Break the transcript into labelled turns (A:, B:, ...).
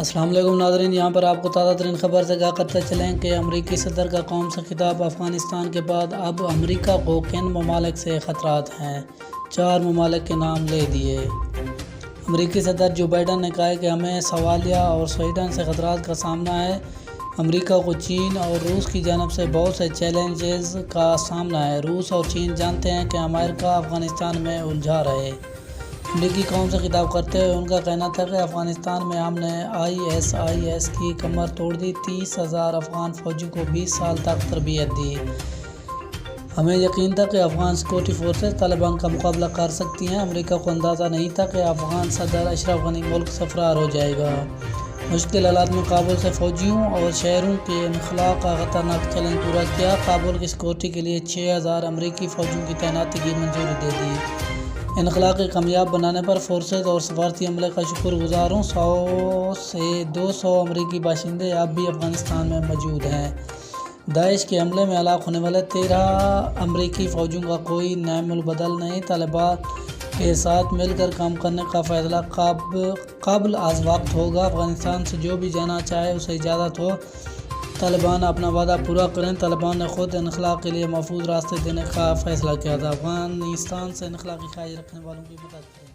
A: السلام علیکم ناظرین، یہاں پر آپ کو تازہ ترین خبر سے آگاہ کرتے چلیں کہ امریکی صدر کا قوم سے خطاب۔ افغانستان کے بعد اب امریکہ کو کن ممالک سے خطرات ہیں؟ 4 ممالک کے نام لے دیے۔ امریکی صدر جو بائیڈن نے کہا ہے کہ ہمیں صومالیہ اور سوڈان سے خطرات کا سامنا ہے۔ امریکہ کو چین اور روس کی جانب سے بہت سے چیلنجز کا سامنا ہے۔ روس اور چین جانتے ہیں کہ امریکہ افغانستان میں الجھا رہے۔ امریکی قوم سے خطاب کرتے ہوئے ان کا کہنا تھا کہ افغانستان میں ہم نے ISIS کی کمر توڑ دی، 30,000 افغان فوجی کو 20 سال تک تربیت دی۔ ہمیں یقین تھا کہ افغان سیکورٹی فورسز طالبان کا مقابلہ کر سکتی ہیں۔ امریکہ کو اندازہ نہیں تھا کہ افغان صدر اشرف غنی ملک سے فرار ہو جائے گا۔ مشکل حالات میں کابل سے فوجیوں اور شہروں کے انخلاء کا خطرناک چیلنج پورا کیا۔ کابل کی سیکورٹی کے لیے 6,000 امریکی فوجیوں کی تعیناتی کی منظوری دے دی۔ انخلاء کو کامیاب بنانے پر فورسز اور سفارتی عملے کا شکر گزار ہوں۔ 100 سے 200 امریکی باشندے اب بھی افغانستان میں موجود ہیں۔ داعش کے حملے میں ہلاک ہونے والے 13 امریکی فوجیوں کا کوئی نعم البدل نہیں۔ طالبان کے ساتھ مل کر کام کرنے کا فیصلہ قبل از وقت ہوگا۔ افغانستان سے جو بھی جانا چاہے اسے اجازت ہو۔ طالبان اپنا وعدہ پورا کریں۔ طالبان نے خود انخلاء کے لیے محفوظ راستے دینے کا فیصلہ کیا تھا۔ افغانستان سے انخلاء کی خواہش رکھنے والوں کی مدد کریں۔